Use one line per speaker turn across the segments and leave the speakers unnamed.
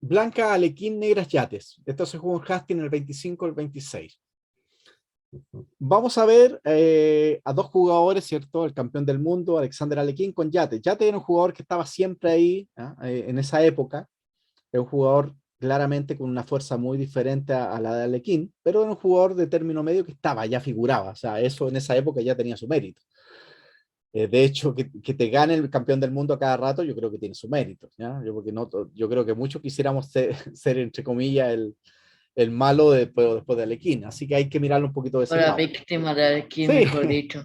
Blanca Alequín, Negras Yates. Esto se jugó en Hastings el 25 y el 26. Vamos a ver a dos jugadores, ¿cierto? El campeón del mundo, Alexander Alequín, con Yate. Yate era un jugador que estaba siempre ahí, en esa época. Es un jugador claramente con una fuerza muy diferente a la de Alequín, pero era un jugador de término medio que estaba, ya figuraba. O sea, eso en esa época ya tenía su mérito. De hecho, que te gane el campeón del mundo a cada rato, yo creo que tiene su mérito. ¿Ya? Yo, porque no, yo creo que muchos quisiéramos ser, ser entre comillas, el malo después de Alequín. Así que hay que mirarlo un poquito de
O
ese
la
lado.
víctima de Alequín,
Sí,
mejor dicho.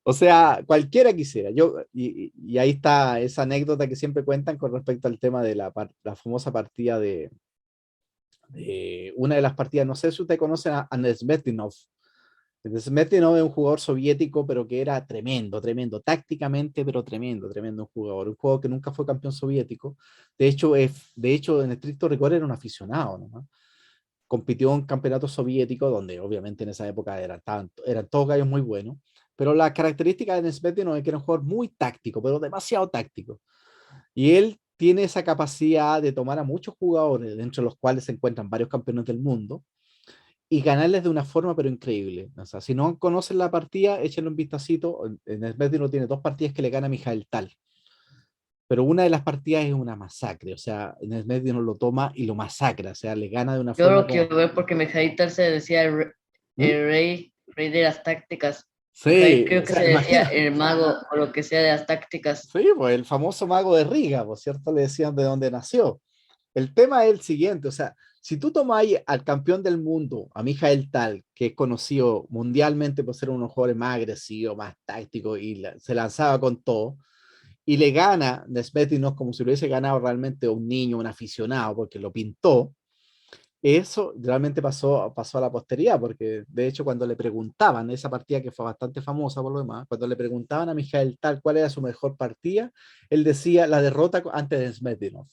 o sea, cualquiera quisiera. Y ahí está esa anécdota que siempre cuentan con respecto al tema de la famosa partida de una de las partidas, no sé si usted conoce a Nesmetinov. Nesmetinov es un jugador soviético, pero que era tremendo, tremendo, tácticamente, pero tremendo, tremendo un jugador que nunca fue campeón soviético. De hecho, en estricto rigor era un aficionado, ¿no? Compitió en campeonatos soviéticos, donde obviamente en esa época eran todos gallos muy buenos, pero la característica de Nesmetinov es que era un jugador muy táctico, pero demasiado táctico. Y él tiene esa capacidad de tomar a muchos jugadores, dentro de los cuales se encuentran varios campeones del mundo, y ganarles de una forma pero increíble. O sea, si no conocen la partida, échenle un vistacito. En Nesmetinov tiene dos partidas que le gana a Mijael Tal, pero una de las partidas es una masacre. O sea, Nesmetinov lo toma y lo masacra, o sea, le gana de una
Yo
forma
lo
como...
quiero ver porque Mejaítal se decía
¿Mm?
el rey de las tácticas. Mejaí
Sí,
creo
o
que se
sea,
decía
imagina,
el mago o lo que sea de las tácticas.
sí, pues el famoso mago de Riga, por cierto, le decían de dónde nació. El tema es el siguiente, o sea, si tú tomáis al campeón del mundo, a Mijael Tal, que es conocido mundialmente por ser uno de los jugadores más agresivos, más tácticos, y se lanzaba con todo, y le gana Nesmetinov como si lo hubiese ganado realmente un niño, un aficionado, porque lo pintó, eso realmente pasó a la posteridad, porque de hecho cuando le preguntaban, esa partida que fue bastante famosa por lo demás, cuando le preguntaban a Mijael Tal cuál era su mejor partida, él decía la derrota antes de Smetinov.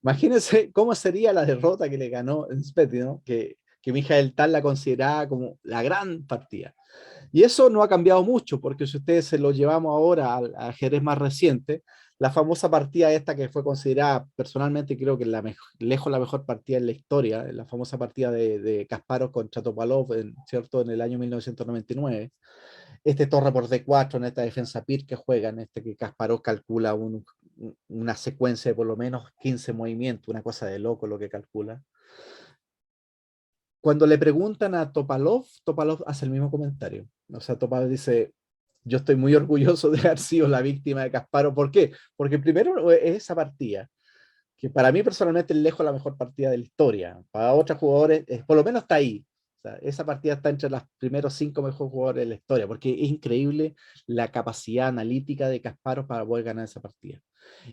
Imagínense cómo sería la derrota que le ganó Smetinov, que Mijael Tal la consideraba como la gran partida. Y eso no ha cambiado mucho, porque si ustedes se lo llevamos ahora al ajedrez más reciente, la famosa partida esta que fue considerada personalmente, creo que lejos la mejor partida en la historia, la famosa partida de Kasparov contra Topalov, ¿cierto? En el año 1999. Este torre por D4 en esta defensa PIR que juegan, este que Kasparov calcula una secuencia de por lo menos 15 movimientos, una cosa de loco lo que calcula. Cuando le preguntan a Topalov, Topalov hace el mismo comentario. O sea, Topalov dice, yo estoy muy orgulloso de haber sido la víctima de Kasparov. ¿Por qué? Porque primero es esa partida, que para mí personalmente es lejos la mejor partida de la historia. Para otros jugadores, por lo menos está ahí. O sea, esa partida está entre los primeros 5 mejores jugadores de la historia, porque es increíble la capacidad analítica de Kasparov para poder ganar esa partida.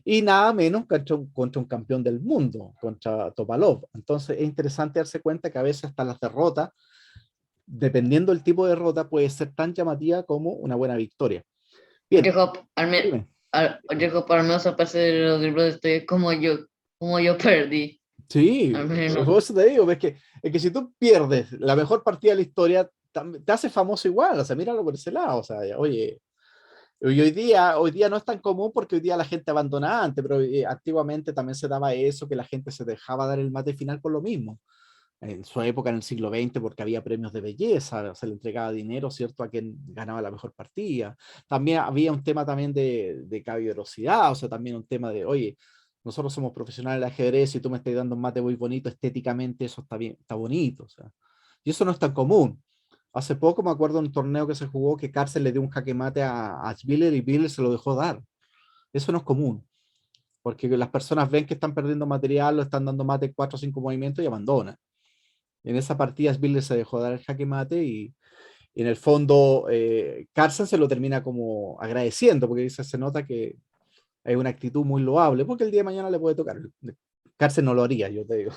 Y nada menos contra un campeón del mundo, contra Topalov. Entonces es interesante darse cuenta que a veces hasta las derrotas, dependiendo del tipo de derrota, puede ser tan llamativa como una buena victoria.
Oye,
Bien,
Hop,
dime.
oye, Hop, al menos aparte de los libros estoy como yo perdí.
Sí,
Al menos.
por eso te digo, es que si tú pierdes la mejor partida de la historia, te hace famoso igual, o sea, míralo por ese lado, o sea, oye, y hoy día no es tan común porque hoy día la gente abandona antes, pero antiguamente también se daba eso, que la gente se dejaba dar el mate final por lo mismo. En su época, en el siglo XX, porque había premios de belleza, se le entregaba dinero, ¿cierto?, a quien ganaba la mejor partida. También había un tema también de caballerosidad, o sea, también un tema de, oye, nosotros somos profesionales del ajedrez y tú me estás dando un mate muy bonito, estéticamente eso está bien, está bonito, o sea. Y eso no es tan común. Hace poco me acuerdo de un torneo que se jugó que Cárcel le dio un jaque mate a Spiller y Spiller se lo dejó dar. Eso no es común, porque las personas ven que están perdiendo material, lo están dando mate 4 o 5 movimientos y abandonan. En esa partida Spiller se dejó dar el jaque mate y en el fondo Carson se lo termina como agradeciendo, porque dice, se nota que hay una actitud muy loable, porque el día de mañana le puede tocar. Carson no lo haría, yo te digo.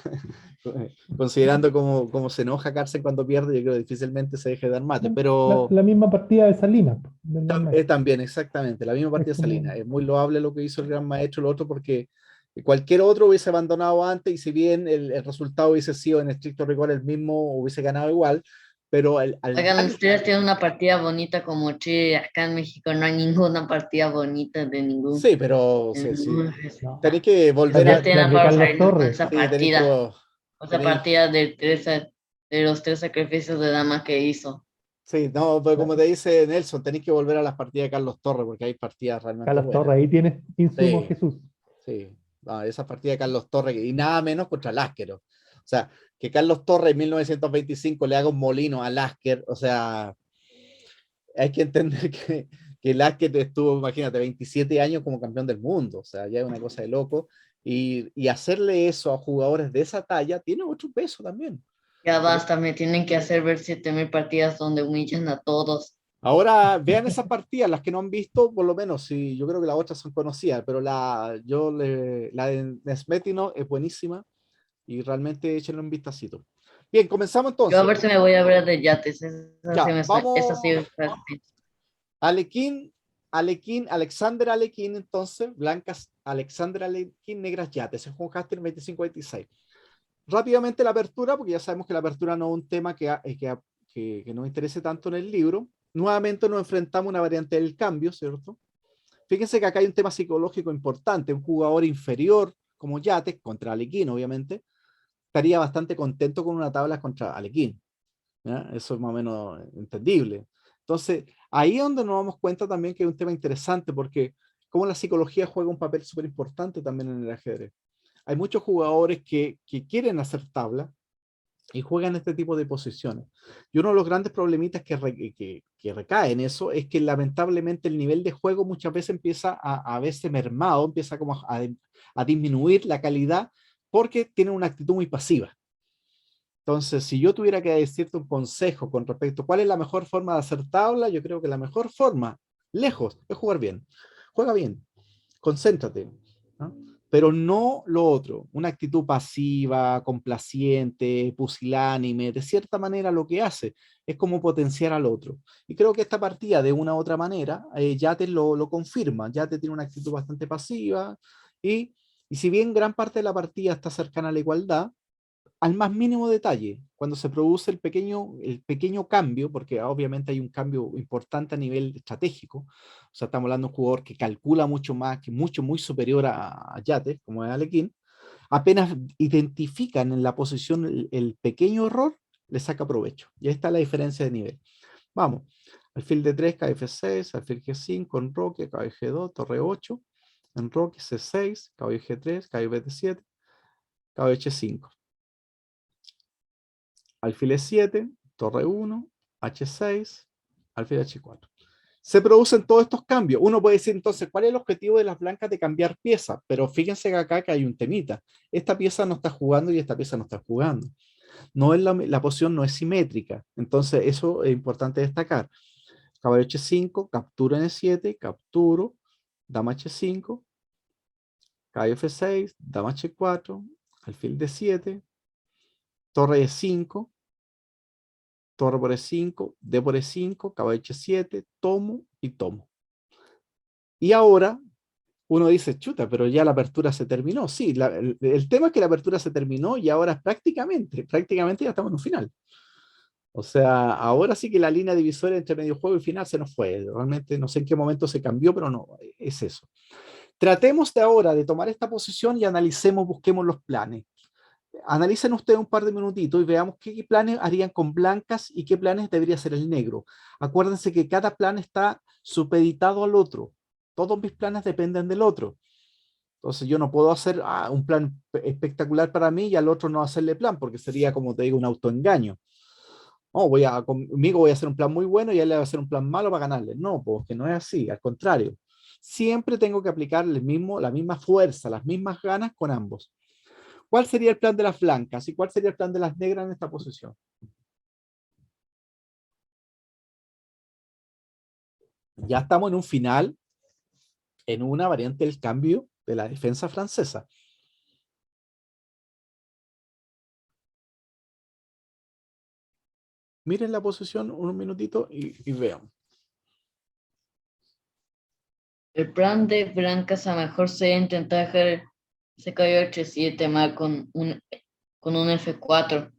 Considerando cómo se enoja Carson cuando pierde, yo creo que difícilmente se deje dar mate, pero
La misma partida de Salinas, del Gran Maestro.
también, exactamente, la misma
Es
partida de
como,
Salinas. Es muy loable lo que hizo el gran maestro, lo otro, porque cualquier otro hubiese abandonado antes y si bien el resultado hubiese sido en estricto rigor el mismo, hubiese ganado igual, pero
Oigan, ustedes tienen una partida bonita como Chile, acá en México no hay ninguna partida bonita de ningún.
sí, pero
de
sí,
ningún-
No,
tenéis que
la
volver
de,
a,
Ustedes tienen
la
a
de
Pablo
Carlos
Sarino con
Torres.
esa
sí, tenéis que,
partida, con esa
tenéis,
partida de los tres sacrificios de dama que hizo.
sí, no, pero como te dice Nelson, tenéis que volver a las partidas de Carlos Torres, porque hay partidas realmente
Carlos
buenas.
Torres, ahí tienes insumos,
Sí,
Jesús.
sí, no, esa partida de Carlos Torres, y nada menos contra Láskero. O sea, que Carlos Torres en 1925 le haga un molino a Lasker, o sea, hay que entender que Lasker estuvo, imagínate, 27 años como campeón del mundo, o sea, ya es una cosa de loco, y hacerle eso a jugadores de esa talla tiene otro peso también.
Ya basta, me tienen que hacer ver 7000 partidas donde humillan a todos.
Ahora vean esas partidas, las que no han visto, por lo menos, sí, yo creo que las otras son conocidas, pero la de Nesmetino es buenísima y realmente échenle un vistacito. Bien, comenzamos
Yo a
entonces.
ver si me voy a ver de yates.
Ya,
Esa sí
vamos.
me fácil.
Alequín, Alexander Alequín, entonces, blancas, Alexander Alequín, negras yates, se jugó Caster 25-26. Rápidamente la apertura, porque ya sabemos que la apertura no es un tema que nos interese tanto en el libro. Nuevamente nos enfrentamos a una variante del cambio, ¿cierto? Fíjense que acá hay un tema psicológico importante. Un jugador inferior como Yates, contra Alequín, obviamente, estaría bastante contento con una tabla contra Alequín. ¿Ya? Eso es más o menos entendible. Entonces, ahí es donde nos damos cuenta también que es un tema interesante, porque como la psicología juega un papel súper importante también en el ajedrez. Hay muchos jugadores que quieren hacer tabla y juegan este tipo de posiciones. Y uno de los grandes problemitas que recae en eso es que lamentablemente el nivel de juego muchas veces empieza a verse mermado, empieza como a disminuir la calidad porque tienen una actitud muy pasiva. Entonces, si yo tuviera que decirte un consejo con respecto a cuál es la mejor forma de hacer tabla, yo creo que la mejor forma, lejos, es jugar bien. Juega bien, concéntrate, ¿no? Pero no lo otro, una actitud pasiva, complaciente, pusilánime, de cierta manera lo que hace es como potenciar al otro. Y creo que esta partida, de una u otra manera, ya te lo confirma, ya te tiene una actitud bastante pasiva y si bien gran parte de la partida está cercana a la igualdad, al más mínimo detalle, cuando se produce el pequeño cambio, porque obviamente hay un cambio importante a nivel estratégico, o sea, estamos hablando de un jugador que calcula mucho más, que mucho, muy superior a Yate, como es Alequín, apenas identifican en la posición el pequeño error, le saca provecho. Y ahí está la diferencia de nivel. Vamos, alfil D3, KF6, alfil G5, enroque, caballo G2, torre 8, enroque C6, caballo G3, caballo BT7, caballo H5. Alfil E7, torre 1, H6, alfil H4. Se producen todos estos cambios. Uno puede decir entonces, ¿cuál es el objetivo de las blancas de cambiar piezas? Pero fíjense que acá que hay un temita. Esta pieza no está jugando y esta pieza no está jugando. No es la posición no es simétrica. Entonces, eso es importante destacar. Caballo H5, capturo en E7, capturo, dama H5, caballo F6, dama H4, alfil D7, torre E5, torre por E5, D por E5, caballo H7, tomo y tomo. Y ahora uno dice, chuta, pero ya la apertura se terminó. Sí, el tema es que la apertura se terminó y ahora prácticamente ya estamos en un final. O sea, ahora sí que la línea divisoria entre medio juego y final se nos fue. Realmente no sé en qué momento se cambió, pero no, es eso. Tratemos de ahora de tomar esta posición y analicemos, busquemos los planes. Analicen ustedes un par de minutitos y veamos qué planes harían con blancas y qué planes debería hacer el negro. Acuérdense que cada plan está supeditado al otro. Todos mis planes dependen del otro. Entonces yo no puedo hacer un plan espectacular para mí y al otro no hacerle plan, porque sería, como te digo, un autoengaño. No, conmigo voy a hacer un plan muy bueno y a él le va a hacer un plan malo para ganarle. No, porque no es así, al contrario. Siempre tengo que aplicar la misma fuerza, las mismas ganas con ambos. ¿Cuál sería el plan de las blancas y cuál sería el plan de las negras en esta posición? Ya estamos en un final, en una variante del cambio de la defensa francesa. Miren la posición un minutito y vean.
El plan de blancas a lo mejor sería intentar dejar ese caballo H7 mal con un F4.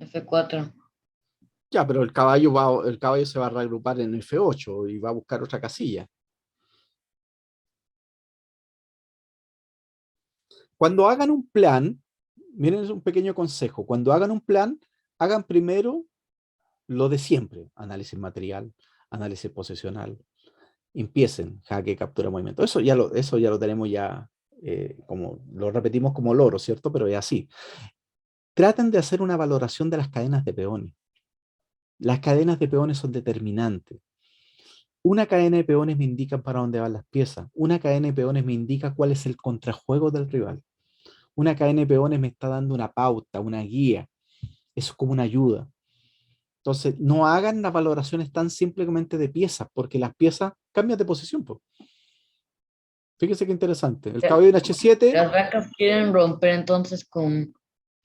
F4.
Ya, pero el caballo se va a reagrupar en F8 y va a buscar otra casilla. Cuando hagan un plan, miren, es un pequeño consejo. Cuando hagan un plan, hagan primero lo de siempre. Análisis material, análisis posicional. Empiecen, jaque, captura, movimiento. Eso ya lo tenemos ya, como lo repetimos como loro, ¿cierto? Pero es así. Traten de hacer una valoración de las cadenas de peones. Las cadenas de peones son determinantes. Una cadena de peones me indica para dónde van las piezas. Una cadena de peones me indica cuál es el contrajuego del rival. Una cadena de peones me está dando una pauta, una guía. Eso es como una ayuda. Entonces, no hagan las valoraciones tan simplemente de piezas, porque las piezas cambian de posición. Po. Fíjense qué interesante. El caballo en H7,
Las blancas quieren romper entonces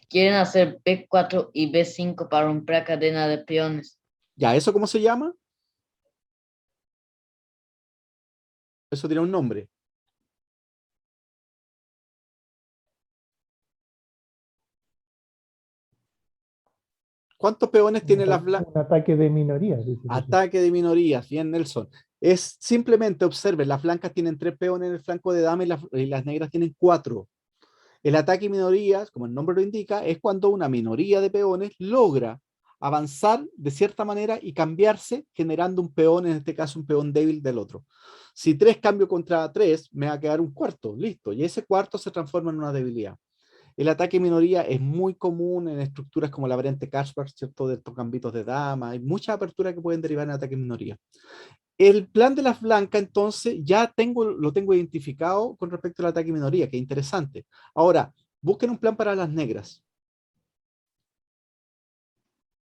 quieren hacer B4 y B5 para romper la cadena de peones.
ya, ¿eso cómo se llama? Eso tiene un nombre. ¿Cuántos peones tiene las blancas?
Un ataque de minorías, dice.
Ataque de minorías, bien, Nelson. Es simplemente observen, las blancas tienen 3 peones en el flanco de dama y las negras tienen 4. El ataque de minorías, como el nombre lo indica, es cuando una minoría de peones logra avanzar de cierta manera y cambiarse, generando un peón, en este caso un peón débil del otro. Si 3 cambio contra 3, me va a quedar un cuarto, listo. Y ese cuarto se transforma en una debilidad. El ataque minoría es muy común en estructuras como la variante Kaspar, ¿cierto? De estos gambitos de dama. Hay muchas aperturas que pueden derivar en ataque minoría. El plan de las blancas, entonces, lo tengo identificado con respecto al ataque minoría, que es interesante. Ahora, busquen un plan para las negras.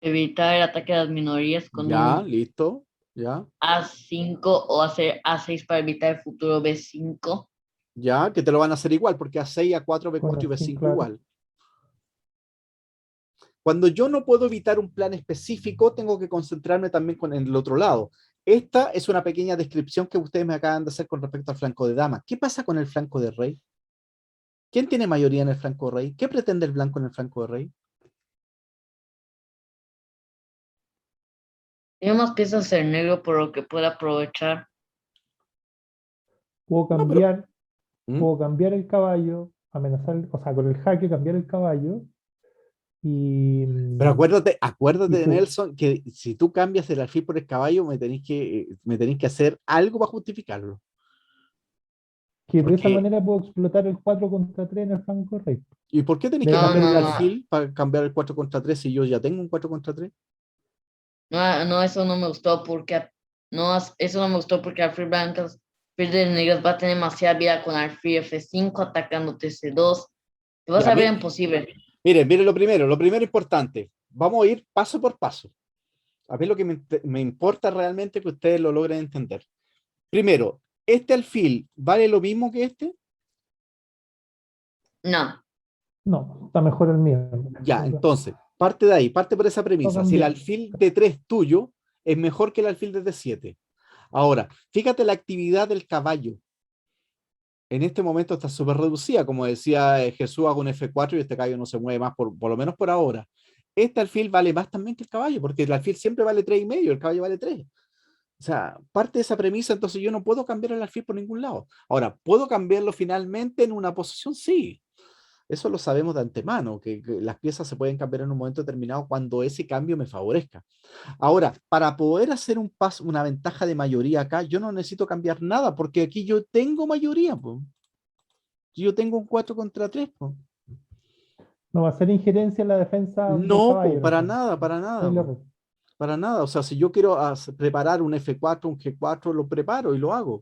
Evitar el ataque de las minorías con
Ya,
un
listo, ya,
A5 o hacer A6 para evitar el futuro B5.
ya, que te lo van a hacer igual, porque A6, A4, B4 y
Bueno, sí,
B5
claro.
igual. Cuando yo no puedo evitar un plan específico, tengo que concentrarme también con el otro lado. Esta es una pequeña descripción que ustedes me acaban de hacer con respecto al flanco de dama. ¿Qué pasa con el flanco de rey? ¿Quién tiene mayoría en el flanco de rey? ¿Qué pretende el blanco en el flanco de rey?
Tiene más piezas en negro por lo que puede aprovechar.
Puedo
No, pero...
cambiar,
¿Mm?
puedo cambiar el caballo, amenazar, o sea, con el jaque cambiar el caballo y,
Pero
mm,
acuérdate
y
de Nelson, que si tú cambias el alfil por el caballo, me tenéis que hacer algo para justificarlo.
que de esa
Porque,
manera puedo explotar el 4 contra 3 en el flanco rey.
¿y por qué tenéis que
De-
No,
cambiar
no,
el
no.
alfil para cambiar el 4 contra 3 si yo ya tengo un 4 contra 3?
No, no, eso no me gustó porque no, eso no me gustó porque alfil blancas, alfil de negras va a tener demasiada vida con alfil F5 atacándote C2. Te vas
Ya,
a ver imposible.
miren lo primero importante. Vamos a ir paso por paso. A mí lo que me importa realmente es que ustedes lo logren entender. Primero, ¿este alfil vale lo mismo que este?
No,
no, está mejor el mío.
Ya, entonces, parte de ahí, parte por esa
Puedo
premisa. Si el
cambiar.
alfil de 3 tuyo es mejor que el alfil de D7. Ahora, fíjate la actividad del caballo. En este momento está súper reducida, como decía Jesús, hago un F4 y este caballo no se mueve más, por lo menos por ahora. Este alfil vale más también que el caballo, porque el alfil siempre vale 3,5, el caballo vale 3. O sea, parte de esa premisa, entonces yo no puedo cambiar el alfil por ningún lado. Ahora, ¿puedo cambiarlo finalmente en una posición? Sí. Eso lo sabemos de antemano, que las piezas se pueden cambiar en un momento determinado cuando ese cambio me favorezca. Ahora, para poder hacer un paso, una ventaja de mayoría acá, yo no necesito cambiar nada, porque aquí yo tengo mayoría, po. Yo tengo un 4 contra 3, po.
No va a ser injerencia en la defensa del
No, po,
caballo, en el
para
fondo.
nada, para nada,
Es lo
po.
otro.
Para nada. O sea, si yo quiero preparar un F4, un G4, lo preparo y lo hago.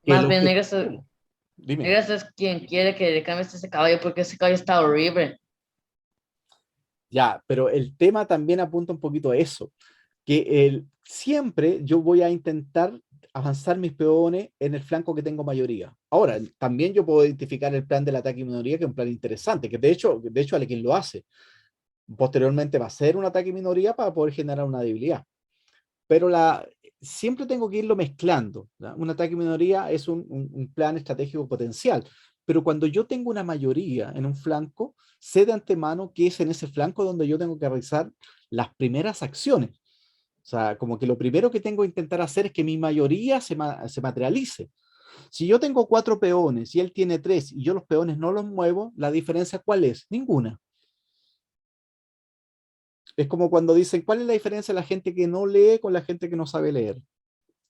El
más bien
obje- Dime.
negras es quien quiere que le cambies ese caballo porque ese caballo está horrible.
Ya, pero el tema también apunta un poquito a eso, que siempre yo voy a intentar avanzar mis peones en el flanco que tengo mayoría. Ahora, también yo puedo identificar el plan del ataque minoría, que es un plan interesante, que de hecho a quien lo hace, posteriormente va a ser un ataque minoría para poder generar una debilidad. Pero siempre tengo que irlo mezclando, ¿ya? Un ataque minoría es un plan estratégico potencial, pero cuando yo tengo una mayoría en un flanco, sé de antemano que es en ese flanco donde yo tengo que realizar las primeras acciones. O sea, como que lo primero que tengo que intentar hacer es que mi mayoría se materialice. Si yo tengo 4 peones y él tiene 3 y yo los peones no los muevo, ¿la diferencia cuál es? Ninguna. Es como cuando dicen, ¿cuál es la diferencia de la gente que no lee con la gente que no sabe leer?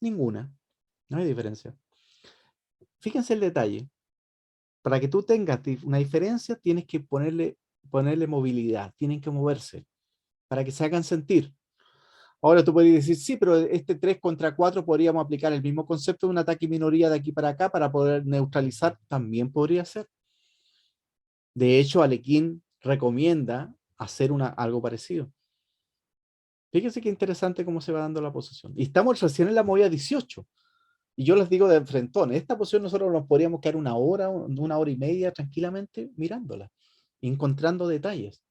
Ninguna. No hay diferencia. Fíjense el detalle. Para que tú tengas una diferencia, tienes que ponerle movilidad, tienen que moverse para que se hagan sentir. Ahora tú puedes decir, sí, pero este 3 contra 4 podríamos aplicar el mismo concepto de un ataque minoría de aquí para acá para poder neutralizar, también podría ser. De hecho, Alekhine recomienda hacer algo parecido. Fíjense qué interesante cómo se va dando la posición. Y estamos recién en la movida 18. Y yo les digo de frentón, esta posición nosotros nos podríamos quedar una hora y media tranquilamente mirándola, encontrando detalles.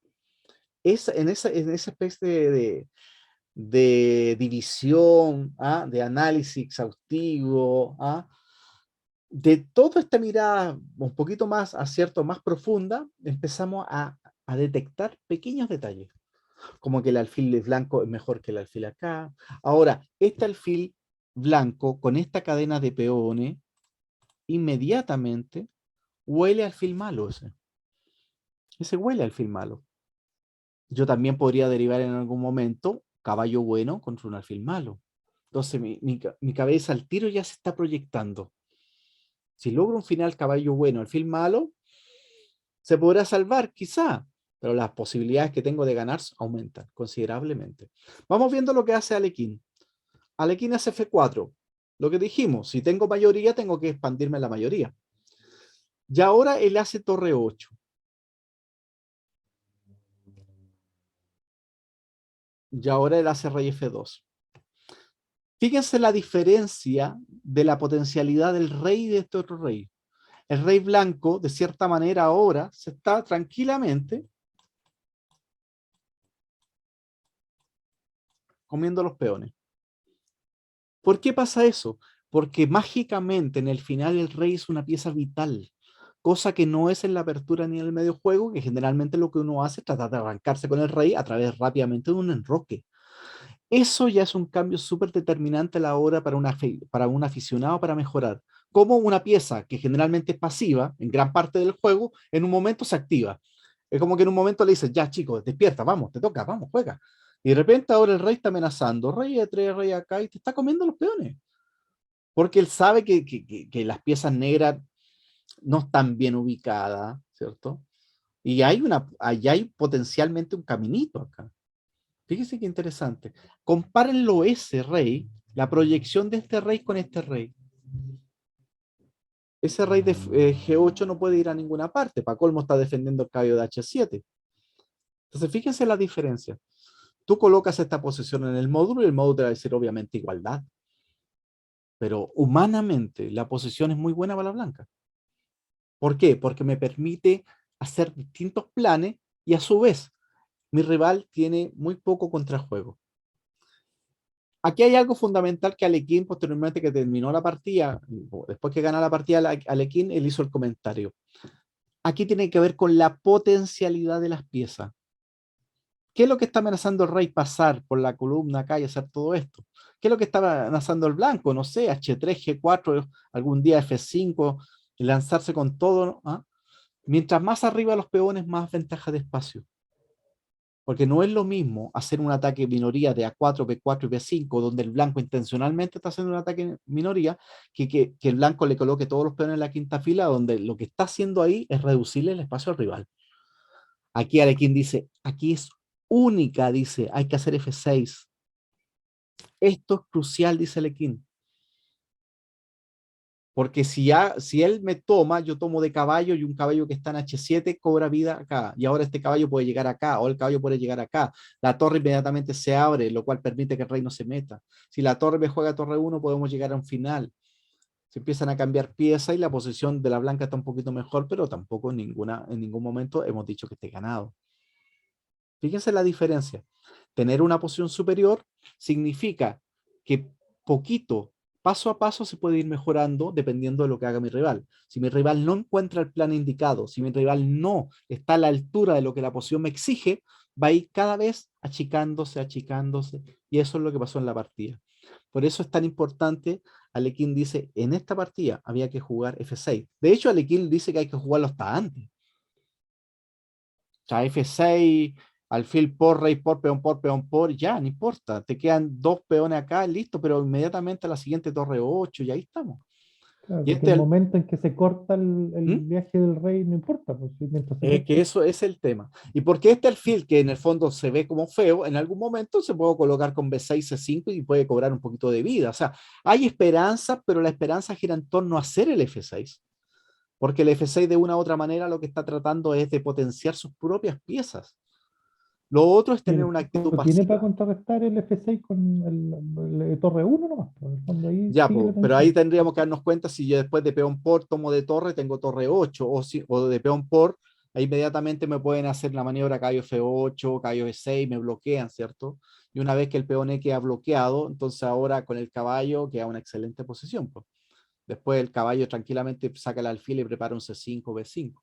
En esa especie de división, ¿ah? De análisis exhaustivo, ¿ah? De toda esta mirada un poquito más acierto, más profunda, empezamos a detectar pequeños detalles, como que el alfil blanco es mejor que el alfil acá. Ahora, este alfil blanco con esta cadena de peones, inmediatamente huele al alfil malo ese. Ese huele al alfil malo. Yo también podría derivar en algún momento caballo bueno contra un alfil malo. Entonces mi cabeza al tiro ya se está proyectando. Si logro un final caballo bueno, alfil malo, se podrá salvar quizá, pero las posibilidades que tengo de ganar aumentan considerablemente. Vamos viendo lo que hace Alekhine. Alekhine hace F4. Lo que dijimos, si tengo mayoría, tengo que expandirme la mayoría. Y ahora él hace torre 8. Y ahora él hace rey F2. Fíjense la diferencia de la potencialidad del rey y de este otro rey. El rey blanco, de cierta manera, ahora se está tranquilamente comiendo los peones. ¿Por qué pasa eso? Porque mágicamente en el final el rey es una pieza vital, cosa que no es en la apertura ni en el medio juego, que generalmente lo que uno hace es tratar de arrancarse con el rey a través rápidamente de un enroque. Eso ya es un cambio súper determinante a la hora para un aficionado para mejorar. Como una pieza que generalmente es pasiva en gran parte del juego, en un momento se activa. Es como que en un momento le dices, ya chicos, despierta, vamos, te toca, vamos, juega. Y de repente ahora el rey está amenazando, rey de 3, rey acá, y te está comiendo los peones. Porque él sabe que las piezas negras no están bien ubicadas, ¿cierto? Y allá hay potencialmente un caminito acá. Fíjense qué interesante. Compárenlo ese rey, la proyección de este rey con este rey. Ese rey de G8 no puede ir a ninguna parte. Para colmo está defendiendo el caballo de H7. Entonces, fíjense la diferencia. Tú colocas esta posición en el módulo y el módulo te va a decir obviamente igualdad. Pero humanamente la posición es muy buena para la blanca. ¿Por qué? Porque me permite hacer distintos planes y a su vez mi rival tiene muy poco contrajuego. Aquí hay algo fundamental que Alekhine, posteriormente que terminó la partida, después que gana la partida Alekhine, él hizo el comentario. Aquí tiene que ver con la potencialidad de las piezas. ¿Qué es lo que está amenazando el rey pasar por la columna acá y hacer todo esto? ¿Qué es lo que está amenazando el blanco? No sé, H3, G4, algún día F5, y lanzarse con todo, ¿no? Mientras más arriba los peones, más ventaja de espacio. Porque no es lo mismo hacer un ataque minoría de A4, B4 y B5, donde el blanco intencionalmente está haciendo un ataque minoría, que el blanco le coloque todos los peones en la quinta fila, donde lo que está haciendo ahí es reducirle el espacio al rival. Aquí Alekhine dice, aquí es única, dice, hay que hacer F6. Esto es crucial, dice Alekhine. Porque si él me toma, yo tomo de caballo y un caballo que está en H7 cobra vida acá. Y ahora este caballo puede llegar acá o el caballo puede llegar acá. La torre inmediatamente se abre, lo cual permite que el rey no se meta. Si la torre me juega torre 1, podemos llegar a un final. Se empiezan a cambiar piezas y la posición de la blanca está un poquito mejor, pero tampoco en ningún momento hemos dicho que esté ganado. Fíjense la diferencia. Tener una posición superior significa que poquito paso a paso se puede ir mejorando dependiendo de lo que haga mi rival. Si mi rival no encuentra el plan indicado, si mi rival no está a la altura de lo que la posición me exige, va a ir cada vez achicándose, achicándose, y eso es lo que pasó en la partida. Por eso es tan importante, Alekhine dice, en esta partida había que jugar F6. De hecho, Alekhine dice que hay que jugarlo hasta antes. O sea, F6, alfil por, rey por, peón por, ya, no importa. Te quedan 2 peones acá, listo, pero inmediatamente a la siguiente torre 8, y ahí estamos.
Claro,
Y
porque el
este,
momento en que se corta el
¿Mm?
viaje del rey no importa, pues, mientras se
Que
pesque.
eso es el tema. Y porque este alfil, que en el fondo se ve como feo, en algún momento se puede colocar con B6, C5 y puede cobrar un poquito de vida. O sea, hay esperanza, pero la esperanza gira en torno a hacer el F6. Porque el F6 de una u otra manera lo que está tratando es de potenciar sus propias piezas. Lo otro es
Y
tener
el
una actitud
juego tiene para
pasiva.
contrarrestar el F6 con el torre 1 nomás, pues, en el fondo ahí
Ya,
sigue la
pero ahí
tensión.
tendríamos que darnos cuenta si yo después de peón por tomo de torre, tengo torre 8, o de peón por, ahí inmediatamente me pueden hacer la maniobra caballo F8, caballo F6, me bloquean, ¿cierto? Y una vez que el peón E queda bloqueado, entonces ahora con el caballo queda una excelente posición, pues. Después el caballo tranquilamente saca el alfil y prepara un C5, B5.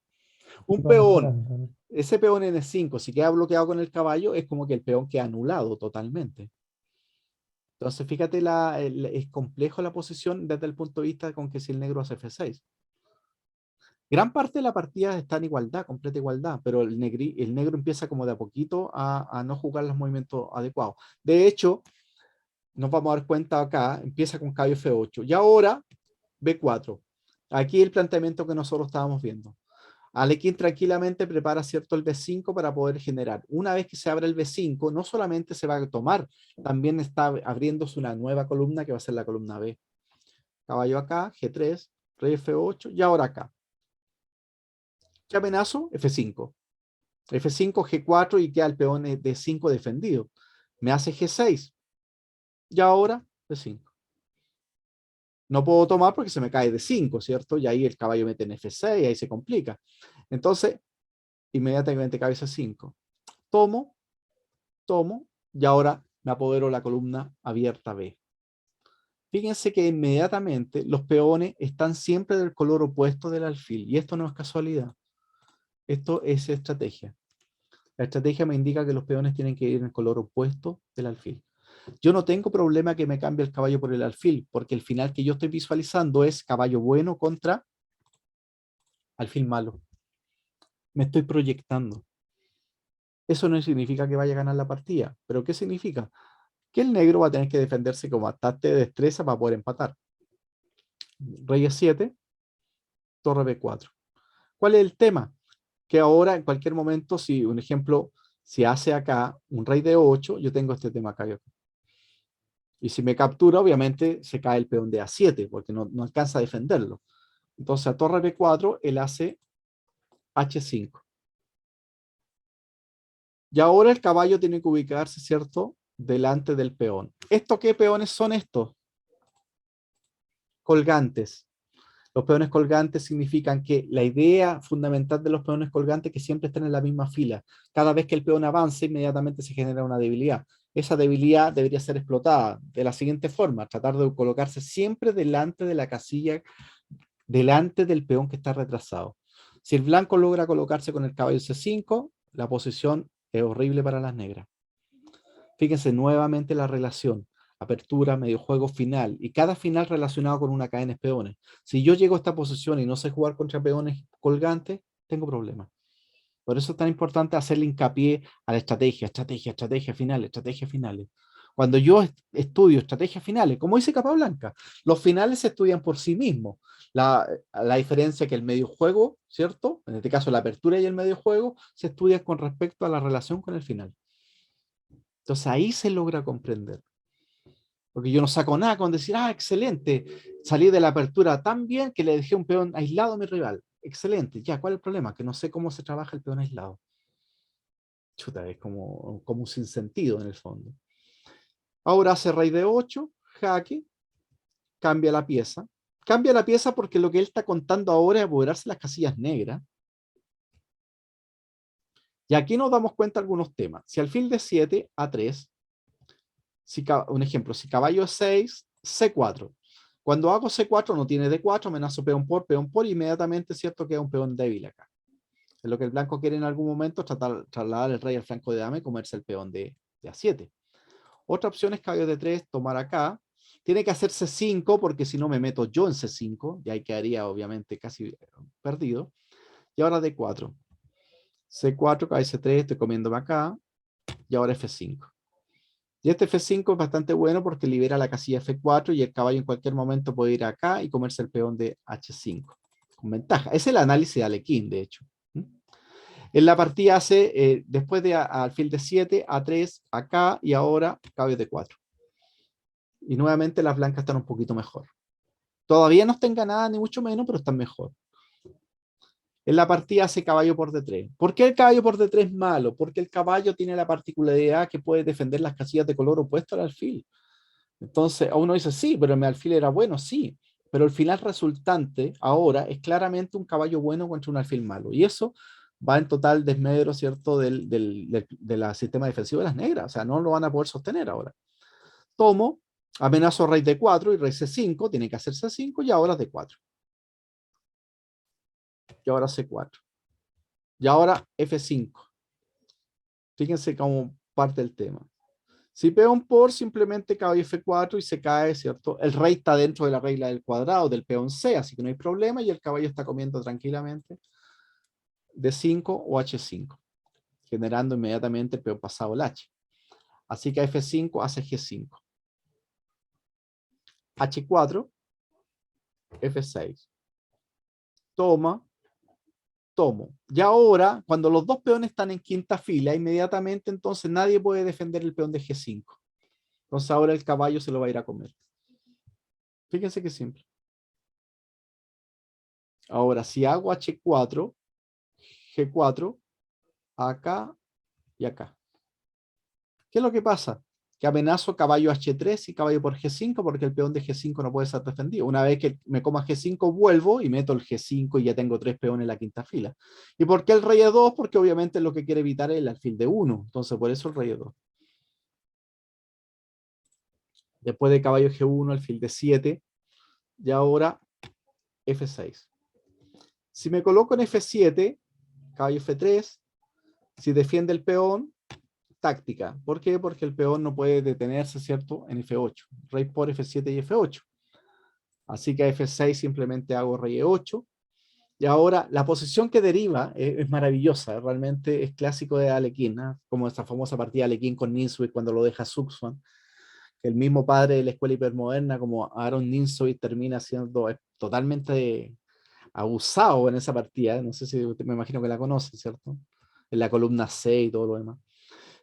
Y
Un
va
peón,
mejorando, ¿no?
ese peón en E5, si queda bloqueado con el caballo, es como que el peón queda anulado totalmente. Entonces, fíjate, es complejo la posición desde el punto de vista con que si el negro hace F6. Gran parte de la partida está en igualdad, completa igualdad, pero el negro empieza como de a poquito a no jugar los movimientos adecuados. De hecho, nos vamos a dar cuenta acá, empieza con caballo F8 y ahora B4. Aquí el planteamiento que nosotros estábamos viendo. Alekhine tranquilamente prepara, cierto, el B5 para poder generar. Una vez que se abre el B5, no solamente se va a tomar, también está abriéndose una nueva columna que va a ser la columna B. Caballo acá, G3, rey F8 y ahora acá. ¿Qué amenazo? F5. F5, G4 y queda el peón D5 defendido. Me hace G6 y ahora B5. No puedo tomar porque se me cae D5, ¿cierto? Y ahí el caballo mete en F6 y ahí se complica. Entonces, inmediatamente cabeza 5. Tomo, tomo y ahora me apodero la columna abierta B. Fíjense que inmediatamente los peones están siempre del color opuesto del alfil y esto no es casualidad, esto es estrategia. La estrategia me indica que los peones tienen que ir en el color opuesto del alfil. Yo no tengo problema que me cambie el caballo por el alfil, porque el final que yo estoy visualizando es caballo bueno contra alfil malo. Me estoy proyectando. Eso no significa que vaya a ganar la partida, pero ¿qué significa? Que el negro va a tener que defenderse con bastante destreza para poder empatar. Rey E7, torre B4. ¿Cuál es el tema? Que ahora en cualquier momento, si un ejemplo, si hace acá un rey D8, yo tengo este tema acá. Y si me captura, obviamente se cae el peón de A7, porque no alcanza a defenderlo. Entonces a torre B4, él hace H5. Y ahora el caballo tiene que ubicarse, ¿cierto? Delante del peón. ¿Esto qué peones son estos? Colgantes. Los peones colgantes significan que la idea fundamental de los peones colgantes es que siempre están en la misma fila. Cada vez que el peón avance, inmediatamente se genera una debilidad. Esa debilidad debería ser explotada de la siguiente forma: tratar de colocarse siempre delante de la casilla, delante del peón que está retrasado. Si el blanco logra colocarse con el caballo C5, la posición es horrible para las negras. Fíjense nuevamente la relación: apertura, medio juego, final, y cada final relacionado con una cadena de peones. Si yo llego a esta posición y no sé jugar contra peones colgantes, tengo problemas. Por eso es tan importante hacerle hincapié a la estrategia, estrategia finales, estrategia finales. Cuando yo estudio estrategias finales, como dice Capablanca, los finales se estudian por sí mismos. La diferencia que el medio juego, ¿cierto? En este caso la apertura y el medio juego, se estudia con respecto a la relación con el final. Entonces ahí se logra comprender. Porque yo no saco nada con decir, excelente, salí de la apertura tan bien que le dejé un peón aislado a mi rival. Excelente, ya, ¿cuál es el problema? Que no sé cómo se trabaja el peón aislado. Chuta, es como un sinsentido en el fondo. Ahora hace rey de 8, jaque, cambia la pieza. Cambia la pieza porque lo que él está contando ahora es apoderarse las casillas negras. Y aquí nos damos cuenta de algunos temas. Si alfil de 7, A3, un ejemplo, si caballo 6, C4. Cuando hago C4 no tiene D4, amenazo peón por, inmediatamente, ¿cierto? Queda un peón débil acá. Es lo que el blanco quiere en algún momento, trasladar el rey al flanco de dama y comerse el peón de A7. Otra opción es caballo D3, tomar acá. Tiene que hacer C5 porque si no me meto yo en C5, y ahí quedaría obviamente casi perdido. Y ahora D4. C4, caballo C3, estoy comiéndome acá. Y ahora F5. Y este F5 es bastante bueno porque libera la casilla F4 y el caballo en cualquier momento puede ir acá y comerse el peón de H5. Con ventaja. Es el análisis de Alekhine, de hecho. En la partida hace, después de alfil de 7, A3, acá y ahora caballo de 4. Y nuevamente las blancas están un poquito mejor. Todavía no están ganadas ni mucho menos, pero están mejor. En la partida hace caballo por D3. ¿Por qué el caballo por D3 es malo? Porque el caballo tiene la particularidad que puede defender las casillas de color opuesto al alfil. Entonces, uno dice, sí, pero mi alfil era bueno, sí. Pero el final resultante ahora es claramente un caballo bueno contra un alfil malo. Y eso va en total desmedro, ¿cierto?, del sistema defensivo de las negras. O sea, no lo van a poder sostener ahora. Tomo, amenazo rey D4 y rey C5, tiene que hacer C5 y ahora D4. Y ahora C4. Y ahora F5. Fíjense cómo parte el tema. Si peón por, simplemente caballo F4 y se cae, ¿cierto? El rey está dentro de la regla del cuadrado del peón C, así que no hay problema y el caballo está comiendo tranquilamente D5 o H5, generando inmediatamente el peón pasado el H. Así que F5 hace G5. H4, F6. Toma, tomo. Y ahora, cuando los dos peones están en quinta fila, inmediatamente entonces nadie puede defender el peón de G5. Entonces ahora el caballo se lo va a ir a comer. Fíjense qué simple. Ahora, si hago H4, G4, acá y acá. ¿Qué es lo que pasa? Que amenazo caballo H3 y caballo por G5 porque el peón de G5 no puede ser defendido. Una vez que me coma G5 vuelvo y meto el G5 y ya tengo 3 peones en la quinta fila. ¿Y por qué el rey E2? Porque obviamente lo que quiere evitar es el alfil de 1. Entonces por eso el rey E2. Después de caballo G1, alfil de 7. Y ahora F6. Si me coloco en F7, caballo F3, si defiende el peón, táctica. ¿Por qué? Porque el peón no puede detenerse, ¿cierto? En F8. Rey por F7 y F8. Así que a F6 simplemente hago rey E8. Y ahora la posición que deriva es maravillosa. Realmente es clásico de Alekhine, ¿eh? Como esta famosa partida de Alekhine con Ninsuit cuando lo deja Suxuan. El mismo padre de la escuela hipermoderna como Aaron Ninsuit termina siendo totalmente abusado en esa partida. No sé si usted, me imagino que la conoce, ¿cierto? En la columna C y todo lo demás.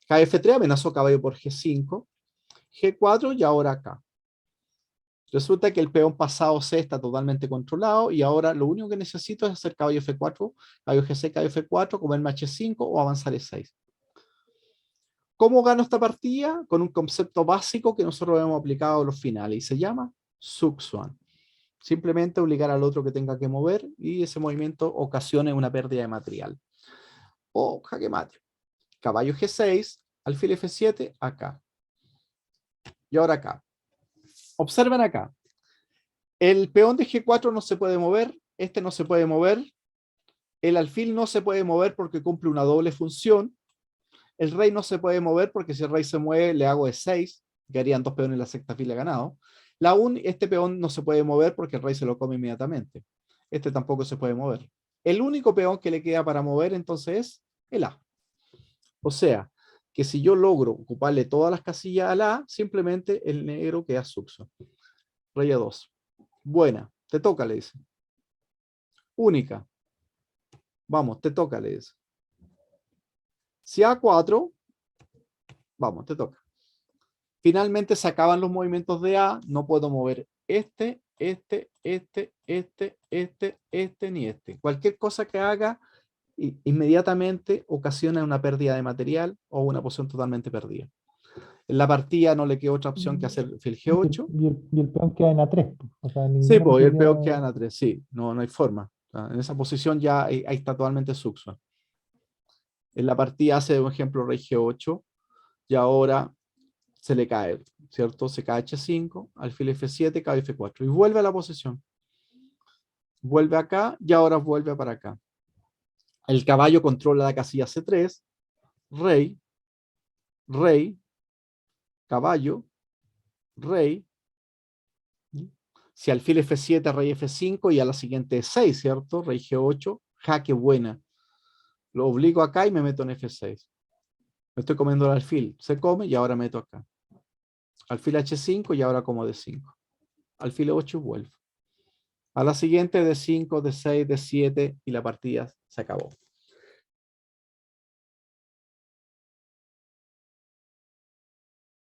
F3 amenazó caballo por G5, G4 y ahora acá. Resulta que el peón pasado C está totalmente controlado y ahora lo único que necesito es hacer caballo F4, caballo G6, caballo F4, comerme H5 o avanzar E6. ¿Cómo gano esta partida? Con un concepto básico que nosotros hemos aplicado a los finales y se llama Suxuan. Simplemente obligar al otro que tenga que mover y ese movimiento ocasione una pérdida de material. O jaque mate. Caballo G6, alfil F7, acá. Y ahora acá. Observen acá. El peón de G4 no se puede mover, este no se puede mover, el alfil no se puede mover porque cumple una doble función, el rey no se puede mover porque si el rey se mueve le hago E6, quedarían 2 peones en la sexta fila ganado. Este peón no se puede mover porque el rey se lo come inmediatamente. Este tampoco se puede mover. El único peón que le queda para mover entonces es el A. O sea, que si yo logro ocuparle todas las casillas al A, simplemente el negro queda suxo. Rey A2. Buena, te toca, le dice. Única. Vamos, te toca, le dice. Si A4, vamos, te toca. Finalmente se acaban los movimientos de A, no puedo mover este, ni este. Cualquier cosa que haga inmediatamente ocasiona una pérdida de material o una posición totalmente perdida. En la partida no le queda otra opción que hacer fil G8.
Y el peón queda en A3. O sea,
Sí,
ninguna
pues el
posibilidad.
peón queda en A3, sí, no hay forma. En esa posición ya ahí está totalmente suxo. En la partida hace, por ejemplo, rey G8 y ahora se le cae, ¿cierto? Se cae H5, alfil F7, caballo F4 y vuelve a la posición. Vuelve acá y ahora vuelve para acá. El caballo controla la casilla C3, rey, rey, caballo, rey. Si alfil F7, rey F5 y a la siguiente E6, ¿cierto? Rey G8, jaque buena. Lo obligo acá y me meto en F6. Me estoy comiendo el alfil. Se come y ahora meto acá. Alfil H5 y ahora como D5. Alfil E8 y vuelvo. A la siguiente D5, D6, D7 y la partida se acabó.